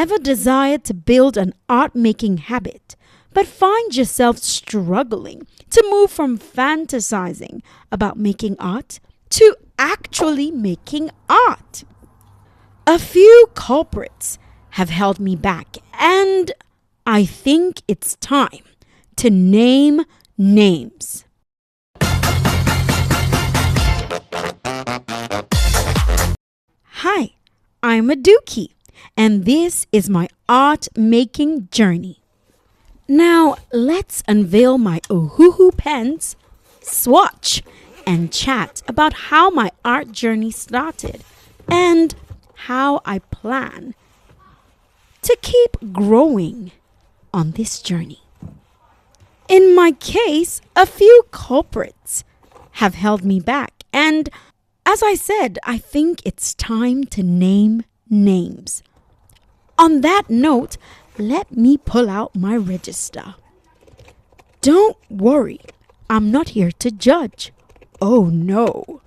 Ever desired to build an art-making habit, but find yourself struggling to move from fantasizing about making art to actually making art? A few culprits have held me back, and I think it's time to name names. Hi, I'm Aduki, and this is my art-making journey. Now, let's unveil my Ohuhu pens, swatch, and chat about how my art journey started and how I plan to keep growing on this journey. In my case, a few culprits have held me back, and as I said, I think it's time to name names. On that note, let me pull out my register. Don't worry, I'm not here to judge. Oh no.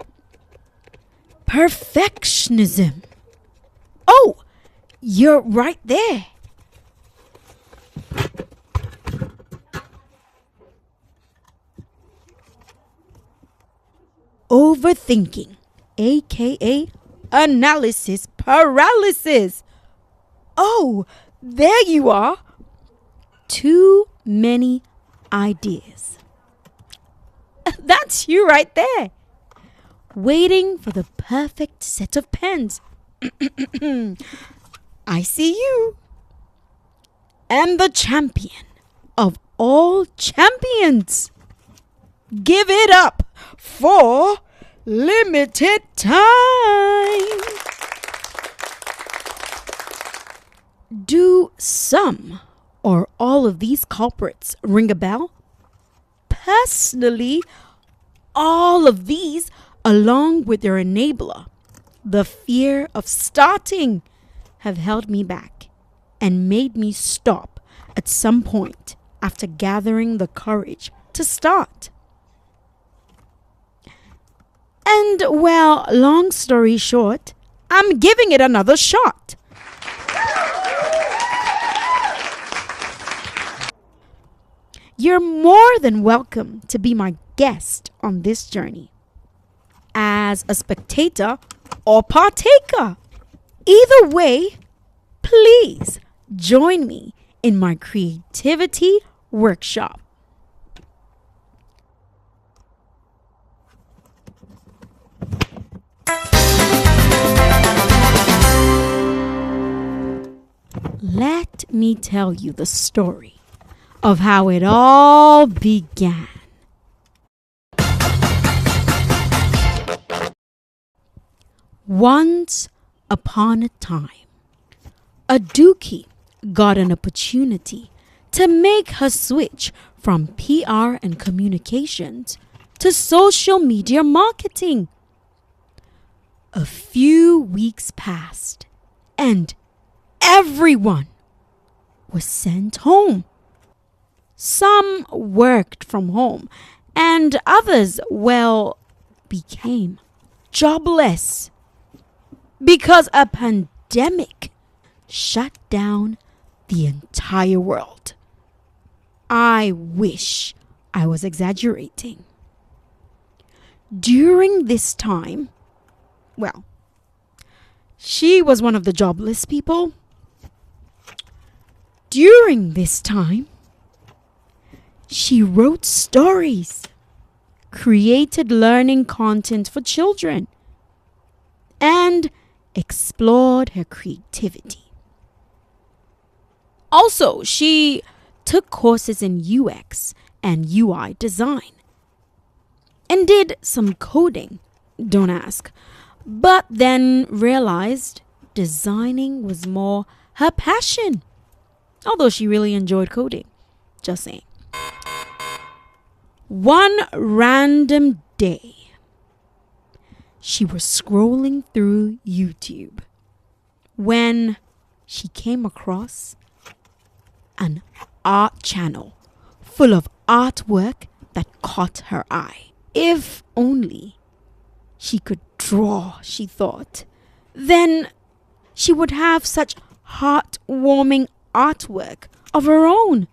Perfectionism. Oh, you're right there. Overthinking, aka analysis paralysis. Oh, there you are. Too many ideas. That's you right there. Waiting for the perfect set of pens. I see you. And the champion of all champions. Give it up for limited time. Do some or all of these culprits ring a bell? Personally, all of these, along with their enabler, the fear of starting, have held me back and made me stop at some point after gathering the courage to start. And well, long story short, I'm giving it another shot. You're more than welcome to be my guest on this journey, as a spectator or partaker. Either way, please join me in my creativity workshop. Let me tell you the story of how it all began. Once upon a time, Aduki got an opportunity to make her switch from PR and communications to social media marketing. A few weeks passed, and everyone was sent home. Some worked from home, and others, well, became jobless because a pandemic shut down the entire world. I wish I was exaggerating. During this time, well, she was one of the jobless people. During this time, she wrote stories, created learning content for children, and explored her creativity. Also, she took courses in UX and UI design and did some coding, don't ask, but then realized designing was more her passion, although she really enjoyed coding. Just saying. One random day, she was scrolling through YouTube when she came across an art channel full of artwork that caught her eye. If only she could draw, she thought, then she would have such heartwarming artwork of her own.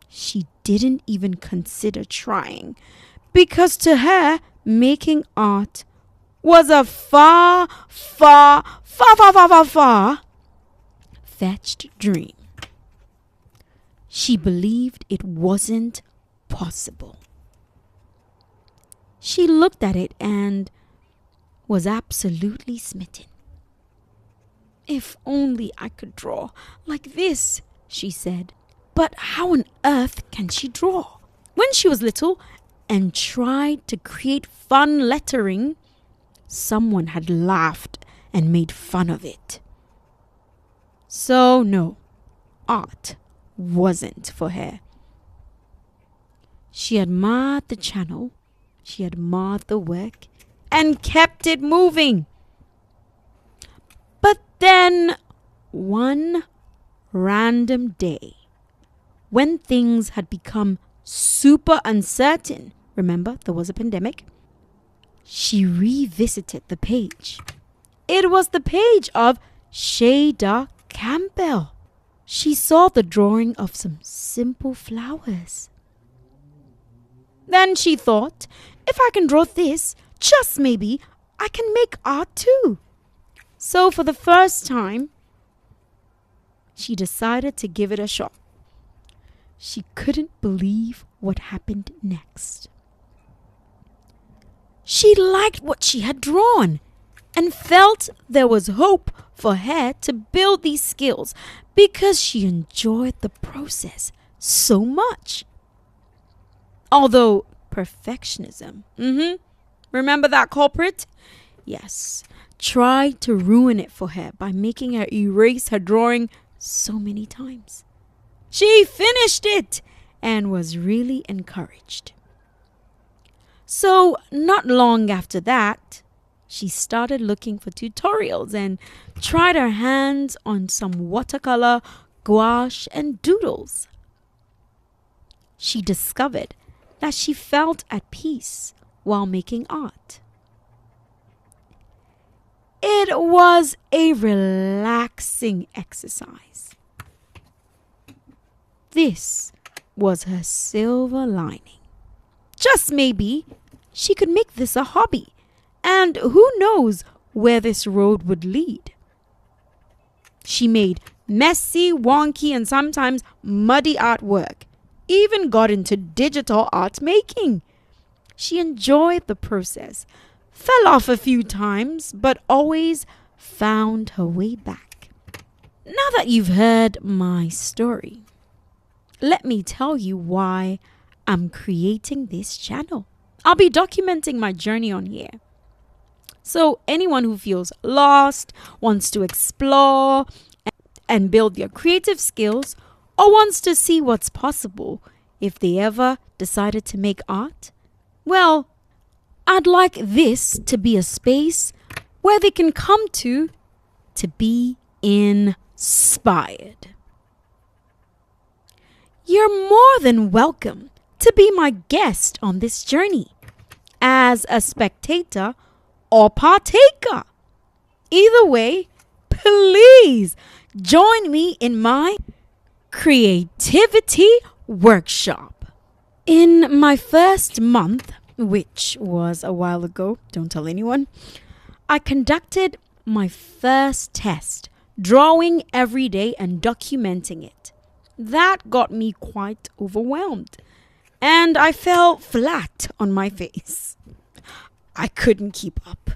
She didn't even consider trying, because to her, making art was a far-fetched dream. She believed it wasn't possible. She looked at it and was absolutely smitten. "If only I could draw like this," she said. But how on earth can she draw? When she was little and tried to create fun lettering, someone had laughed and made fun of it. So no, art wasn't for her. She admired the channel, she admired the work, and kept it moving. But then, one random day, when things had become super uncertain, remember there was a pandemic, she revisited the page. It was the page of Shada Campbell. She saw the drawing of some simple flowers. Then she thought, if I can draw this, just maybe I can make art too. So for the first time, she decided to give it a shot. She couldn't believe what happened next. She liked what she had drawn and felt there was hope for her to build these skills because she enjoyed the process so much. Although perfectionism, remember that culprit? Yes, tried to ruin it for her by making her erase her drawing so many times. She finished it and was really encouraged. So not long after that, she started looking for tutorials and tried her hands on some watercolor, gouache, and doodles. She discovered that she felt at peace while making art. It was a relaxing exercise. This was her silver lining. Just maybe she could make this a hobby, and who knows where this road would lead. She made messy, wonky, and sometimes muddy artwork, even got into digital art making. She enjoyed the process, fell off a few times, but always found her way back. Now that you've heard my story, let me tell you why I'm creating this channel. I'll be documenting my journey on here. So anyone who feels lost, wants to explore and build their creative skills, or wants to see what's possible if they ever decided to make art, well, I'd like this to be a space where they can come to be inspired. You're more than welcome to be my guest on this journey as a spectator or partaker. Either way, please join me in my creativity workshop. In my first month, which was a while ago, don't tell anyone, I conducted my first test, drawing every day and documenting it. That got me quite overwhelmed, and I fell flat on my face. I couldn't keep up.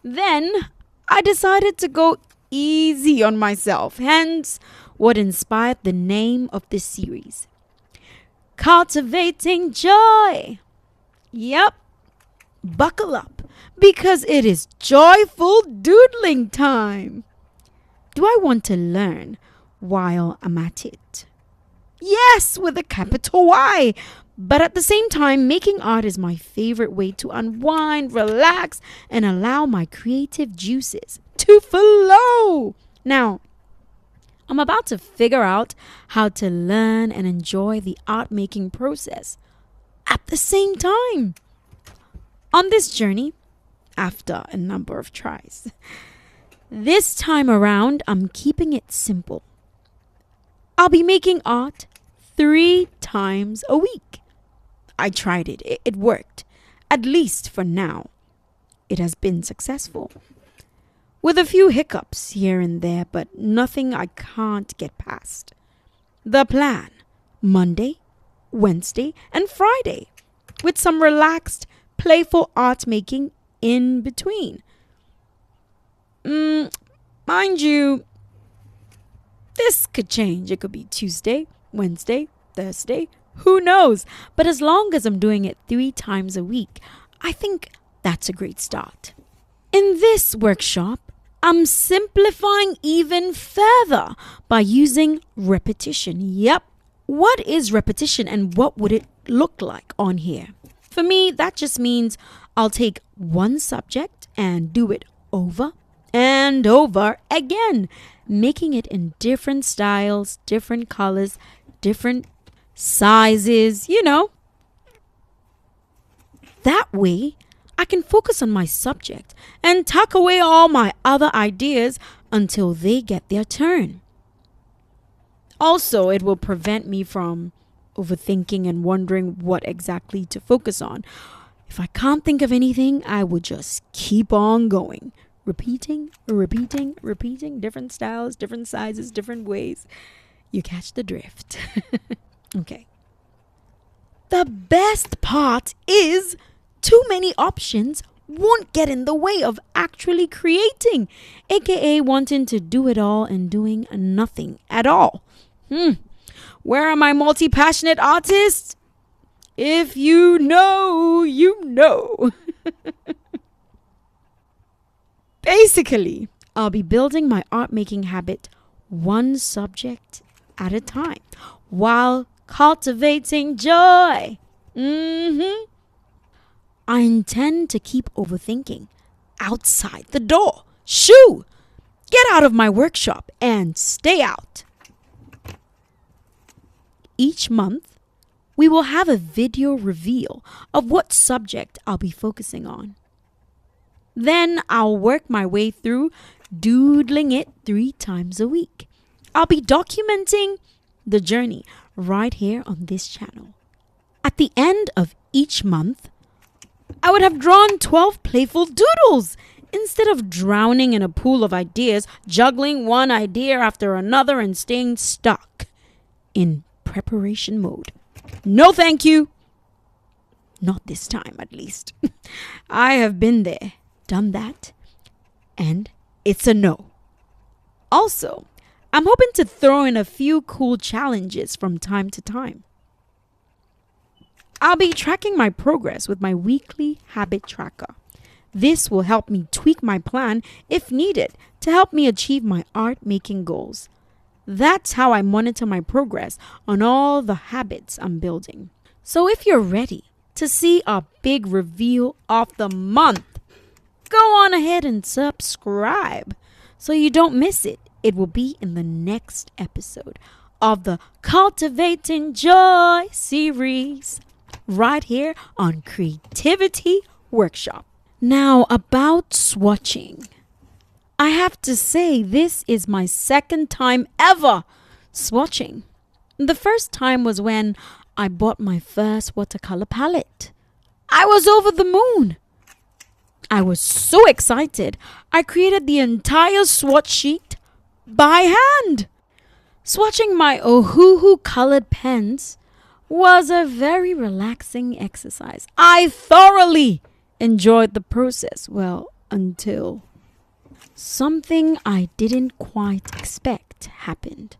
Then I decided to go easy on myself, hence what inspired the name of this series, Cultivating Joy. Yep, buckle up, because it is joyful doodling time. Do I want to learn while I'm at it? Yes, with a capital Y. But at the same time, making art is my favorite way to unwind, relax, and allow my creative juices to flow. Now, I'm about to figure out how to learn and enjoy the art making process at the same time. On this journey, after a number of tries, This time around, I'm keeping it simple. I'll be making art 3 times a week. I tried it. It worked. At least for now. It has been successful. With a few hiccups here and there, but nothing I can't get past. The plan: Monday, Wednesday, and Friday, with some relaxed, playful art making in between. Mind you, this could change. It could be Tuesday, Wednesday, Thursday, who knows? But as long as I'm doing it 3 times a week, I think that's a great start. In this workshop, I'm simplifying even further by using repetition. Yep. What is repetition and what would it look like on here? For me, that just means I'll take one subject and do it over and over again, making it in different styles, different colors, different sizes, That way, I can focus on my subject and tuck away all my other ideas until they get their turn. Also, it will prevent me from overthinking and wondering what exactly to focus on. If I can't think of anything, I will just keep on going. Repeating, different styles, different sizes, different ways. You catch the drift. Okay. The best part is too many options won't get in the way of actually creating, aka wanting to do it all and doing nothing at all. Where are my multi-passionate artists? If you know, you know. Basically, I'll be building my art making habit one subject at a time while cultivating joy. I intend to keep overthinking outside the door. Shoo! Get out of my workshop and stay out. Each month, we will have a video reveal of what subject I'll be focusing on. Then I'll work my way through doodling it 3 times a week. I'll be documenting the journey right here on this channel. At the end of each month, I would have drawn 12 playful doodles instead of drowning in a pool of ideas, juggling one idea after another and staying stuck in preparation mode. No, thank you. Not this time, at least. I have been there, done that, and it's a no. Also, I'm hoping to throw in a few cool challenges from time to time. I'll be tracking my progress with my weekly habit tracker. This will help me tweak my plan if needed to help me achieve my art making goals. That's how I monitor my progress on all the habits I'm building. So if you're ready to see our big reveal of the month, go on ahead and subscribe so you don't miss it. It will be in the next episode of the Cultivating Joy series right here on Creativity Workshop. Now about swatching. I have to say this is my second time ever swatching. The first time was when I bought my first watercolor palette. I was over the moon. I was so excited. I created the entire swatch sheet by hand. Swatching my Ohuhu colored pens was a very relaxing exercise. I thoroughly enjoyed the process. Well, until something I didn't quite expect happened.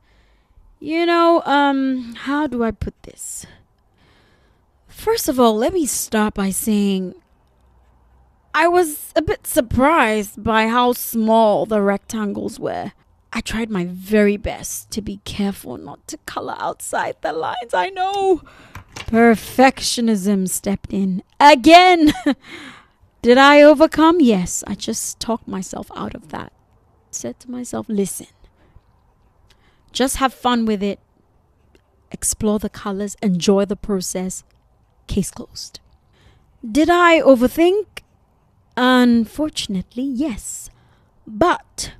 How do I put this? First of all, let me start by saying I was a bit surprised by how small the rectangles were. I tried my very best to be careful not to color outside the lines. I know. Perfectionism stepped in again. Did I overcome? Yes, I just talked myself out of that. Said to myself, listen, just have fun with it. Explore the colors, enjoy the process. Case closed. Did I overthink? Unfortunately, yes. But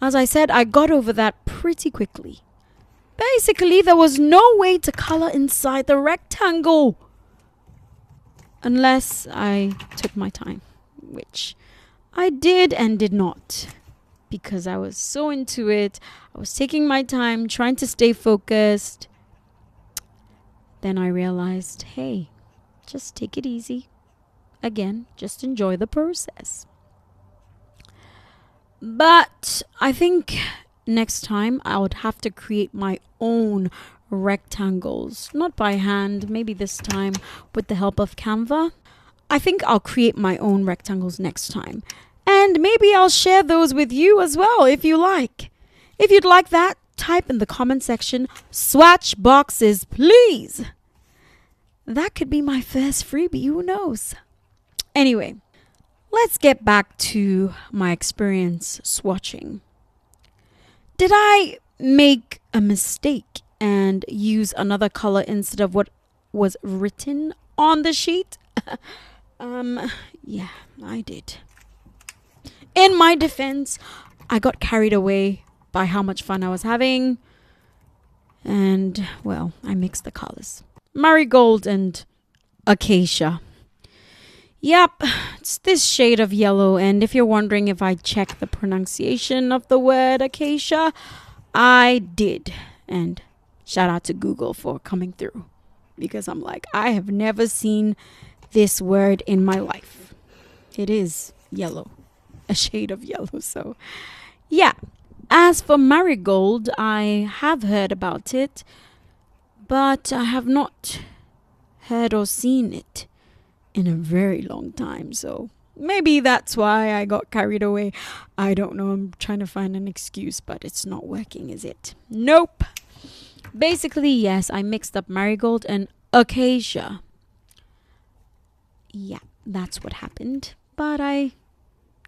As I said, I got over that pretty quickly. Basically, there was no way to color inside the rectangle unless I took my time, which I did and did not, because I was so into it. I was taking my time, trying to stay focused. Then I realized, hey, just take it easy. Again, just enjoy the process. But I think next time I would have to create my own rectangles, not by hand, maybe this time with the help of Canva. I think I'll create my own rectangles next time. And maybe I'll share those with you as well if you like. If you'd like that, type in the comment section, swatch boxes, please. That could be my first freebie, who knows? Anyway, let's get back to my experience swatching. Did I make a mistake and use another color instead of what was written on the sheet? Yeah, I did. In my defense, I got carried away by how much fun I was having. And, well, I mixed the colors. Marigold and acacia. Yep, it's this shade of yellow. And if you're wondering if I checked the pronunciation of the word acacia, I did. And shout out to Google for coming through. Because I'm like, I have never seen this word in my life. It is yellow. A shade of yellow. So, yeah. As for marigold, I have heard about it. But I have not heard or seen it in a very long time. So maybe that's why I got carried away. I don't know. I'm trying to find an excuse, but it's not working, is it? Nope. Basically, yes, I mixed up marigold and acacia. Yeah, that's what happened. But I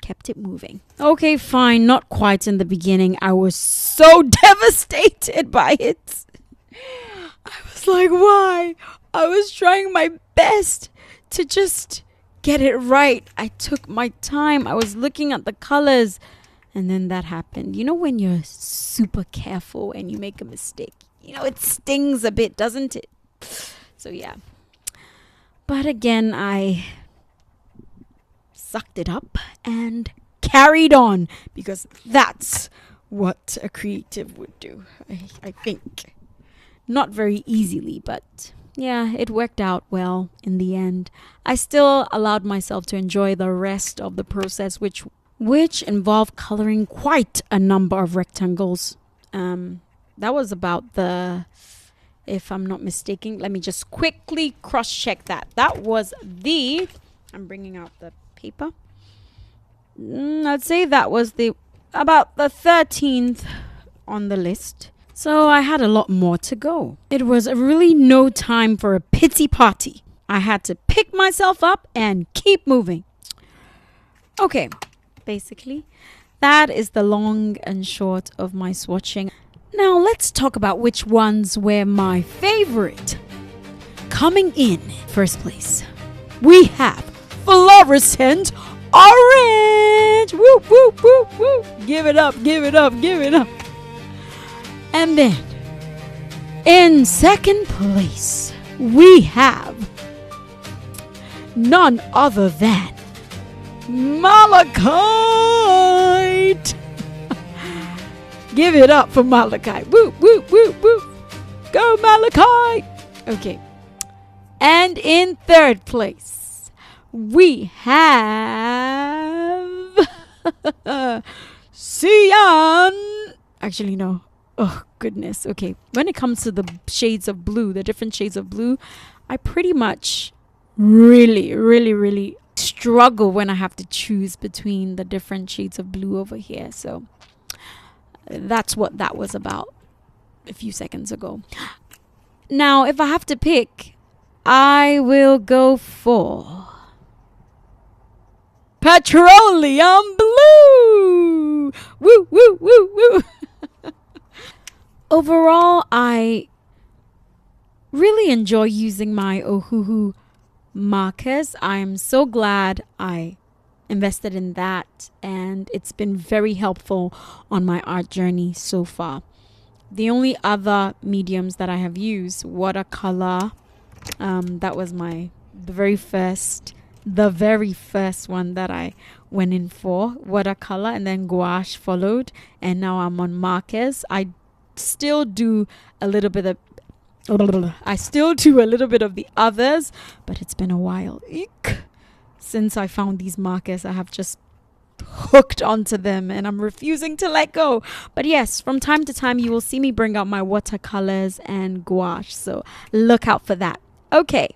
kept it moving. Okay, fine. Not quite in the beginning. I was so devastated by it. I was like, why? I was trying my best to just get it right. I took my time. I was looking at the colors. And then that happened. You know when you're super careful and you make a mistake? You know, it stings a bit, doesn't it? So, yeah. But again, I sucked it up and carried on. Because that's what a creative would do, I think. Not very easily, but yeah, it worked out well in the end. I still allowed myself to enjoy the rest of the process, which involved coloring quite a number of rectangles. That was about if I'm not mistaken, let me just quickly cross-check that. That was I'm bringing out the paper. I'd say that was about the 13th on the list. So I had a lot more to go. It was really no time for a pity party. I had to pick myself up and keep moving. Okay, basically, that is the long and short of my swatching. Now let's talk about which ones were my favorite. Coming in first place, we have fluorescent orange. Woo, woo, woo, woo. Give it up, give it up, give it up. And then, in second place, we have none other than malachite. Give it up for malachite. Woo, woo, woo, woo. Go malachite. Okay. And in third place, we have cyan. Actually, no. Oh, goodness. Okay. When it comes to the shades of blue, the different shades of blue, I pretty much really struggle when I have to choose between the different shades of blue over here. So that's what that was about a few seconds ago. Now, if I have to pick, I will go for petroleum blue. Woo, woo, woo, woo. Overall, I really enjoy using my Ohuhu markers. I'm so glad I invested in that, and it's been very helpful on my art journey so far. The only other mediums that I have used, watercolor, that was the very first one that I went in for, watercolor, and then gouache followed, and now I'm on markers. I still do a little bit of the others, but it's been a while. Eek. Since I found these markers, I have just hooked onto them and I'm refusing to let go. But yes, from time to time you will see me bring out my watercolors and gouache, so look out for that. Okay,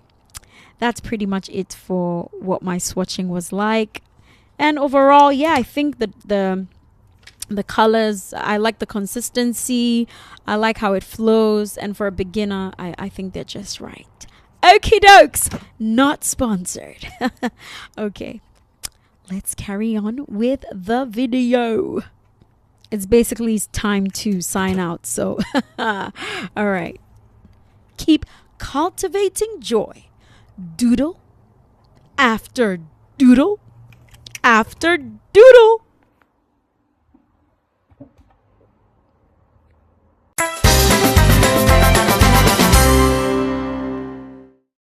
that's pretty much it for what my swatching was like. And overall, yeah, I think the colors, I like the consistency, I like how it flows, and for a beginner, I think they're just right. Okie dokes, not sponsored. Okay, let's carry on with the video. It's basically time to sign out, so all right. Keep cultivating joy. Doodle after doodle after doodle.